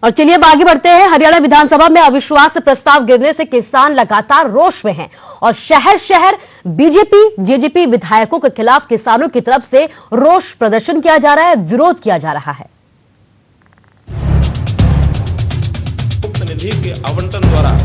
और चलिए अब आगे बढ़ते हैं। हरियाणा विधानसभा में अविश्वास प्रस्ताव गिरने से किसान लगातार रोष में हैं और शहर शहर बीजेपी जेजेपी विधायकों के खिलाफ किसानों की तरफ से रोष प्रदर्शन किया जा रहा है, विरोध किया जा रहा है। निधि के आवंटन द्वारा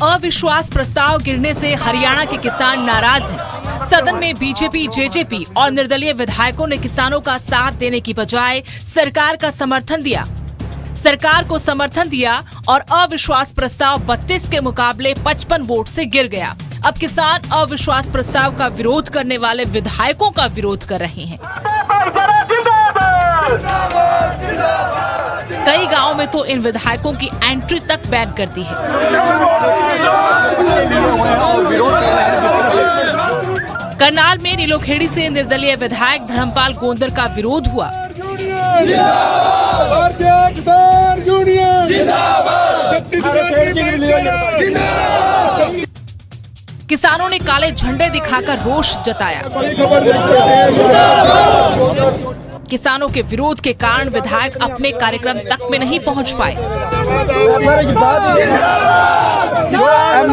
अविश्वास प्रस्ताव गिरने से हरियाणा के किसान नाराज हैं। सदन में बीजेपी, जेजेपी और निर्दलीय विधायकों ने किसानों का साथ देने की बजाय सरकार को समर्थन दिया और अविश्वास प्रस्ताव 32 के मुकाबले 55 वोट से गिर गया। अब किसान अविश्वास प्रस्ताव का विरोध करने वाले विधायकों का विरोध कर रहे हैं। कई गांवों में तो इन विधायकों की एंट्री तक बैन कर दी है। करनाल में नीलोखेड़ी से निर्दलीय विधायक धर्मपाल गोंदर का विरोध हुआ। किसानों ने काले झंडे दिखाकर रोष जताया। किसानों के विरोध के कारण विधायक अपने कार्यक्रम तक में नहीं पहुंच पाए।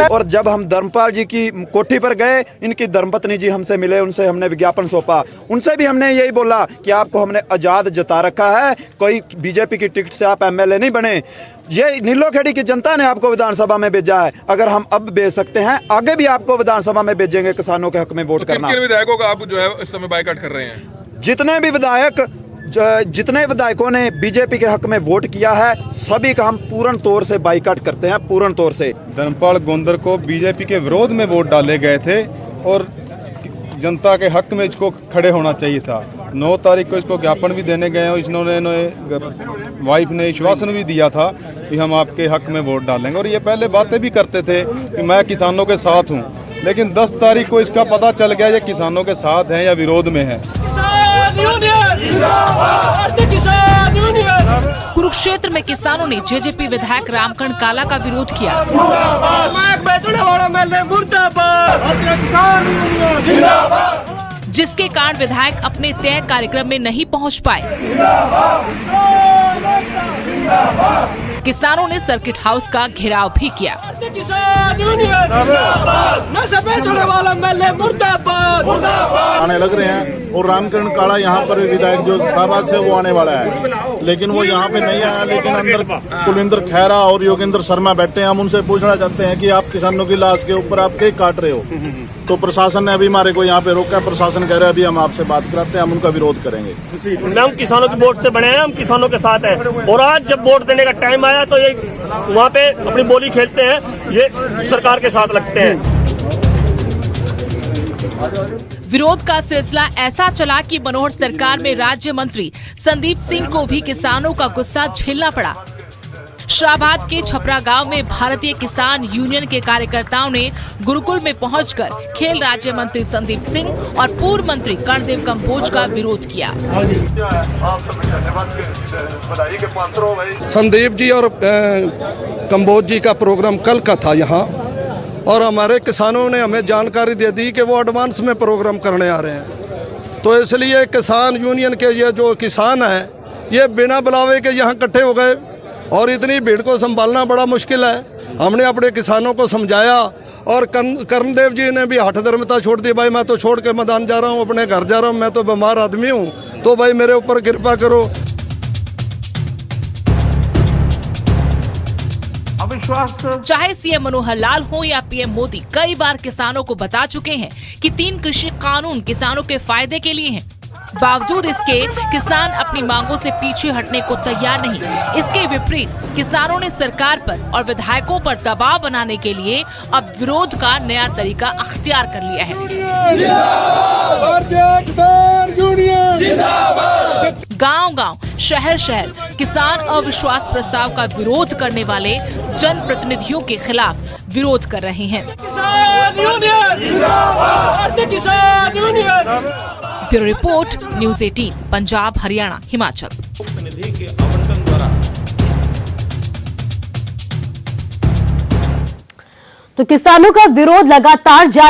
और जब हम धर्मपाल जी की कोठी पर गए, इनकी धर्मपत्नी जी हमसे मिले, उनसे हमने विज्ञापन सौंपा। उनसे भी हमने यही बोला कि आपको हमने आजाद जता रखा है, कोई बीजेपी की टिकट से आप एमएलए नहीं बने। ये नीलोखेड़ी की जनता ने आपको विधानसभा में भेजा है। अगर हम अब भेज सकते हैं, आगे भी आपको विधानसभा में भेजेंगे किसानों के हक में वोट करना। किन विधायकों का आप जो है इस समय बाइकाट कर रहे हैं? जितने विधायकों ने बीजेपी के हक में वोट किया है, सभी का हम पूर्ण तौर से बाइकाट करते हैं, पूर्ण तौर से। धर्मपाल गोंदर को बीजेपी के विरोध में वोट डाले गए थे और जनता के हक में इसको खड़े होना चाहिए था। 9 तारीख को इसको ज्ञापन भी देने गए और इन्होंने वाइफ ने आश्वासन भी दिया था कि हम आपके हक में वोट डालेंगे। और ये पहले बातें भी करते थे कि मैं किसानों के साथ हूँ, लेकिन 10 तारीख को इसका पता चल गया ये किसानों के साथ हैं या विरोध में है। कुरुक्षेत्र में किसानों ने जेजेपी विधायक रामकर्ण काला का विरोध किया। जिसके कारण विधायक अपने तय कार्यक्रम में नहीं पहुंच पाए। किसानों ने सर्किट हाउस का घेराव भी किया। आने लग रहे हैं और रामकर्ण काला यहाँ पर विधायक जो शाहबाद से वो आने वाला है, लेकिन वो यहाँ पे नहीं आया। लेकिन अंदर कुलविंदर खैरा और योगेंद्र शर्मा बैठे हैं। हम उनसे पूछना चाहते हैं कि आप किसानों की लाश के ऊपर आप केक काट रहे हो। तो प्रशासन ने अभी हमारे को यहाँ पे रोका। प्रशासन कह रहा है अभी हम आपसे बात कराते हैं, हम उनका विरोध करेंगे। हम किसानों की वोट से बने हैं, हम किसानों के साथ हैं। और आज जब वोट देने का टाइम आया तो ये वहाँ पे अपनी बोली खेलते हैं, ये सरकार के साथ लगते हैं। विरोध का सिलसिला ऐसा चला कि मनोहर सरकार में राज्य मंत्री संदीप सिंह को भी किसानों का गुस्सा झेलना पड़ा। शाहबाद के छपरा गांव में भारतीय किसान यूनियन के कार्यकर्ताओं ने गुरुकुल में पहुंचकर खेल राज्य मंत्री संदीप सिंह और पूर्व मंत्री कर्णदेव कंबोज का विरोध किया। संदीप जी और कंबोज जी का प्रोग्राम कल का था यहाँ, और हमारे किसानों ने हमें जानकारी दे दी कि वो एडवांस में प्रोग्राम करने आ रहे हैं। तो इसलिए किसान यूनियन के ये जो किसान हैं, ये बिना बुलावे के यहाँ इकट्ठे हो गए और इतनी भीड़ को संभालना बड़ा मुश्किल है। हमने अपने किसानों को समझाया और कर्णदेव जी ने भी हठ धर्मता छोड़ दी। भाई मैं तो छोड़ के मैदान जा रहा हूँ, अपने घर जा रहा हूँ, मैं तो बीमार आदमी हूँ, तो भाई मेरे ऊपर कृपा करो। चाहे सीएम मनोहर लाल हो या पीएम मोदी, कई बार किसानों को बता चुके हैं कि 3 कृषि कानून किसानों के फायदे के लिए हैं। बावजूद इसके किसान अपनी मांगों से पीछे हटने को तैयार नहीं। इसके विपरीत किसानों ने सरकार पर और विधायकों पर दबाव बनाने के लिए अब विरोध का नया तरीका अख्तियार कर लिया है। गांव-गांव, शहर-शहर किसान अविश्वास प्रस्ताव का विरोध करने वाले जनप्रतिनिधियों के खिलाफ विरोध कर रहे हैं। Bureau report, news 18, Punjab, Haryana, Himachal. निधि के आवंटन द्वारा तो किसानों का विरोध लगातार जारी।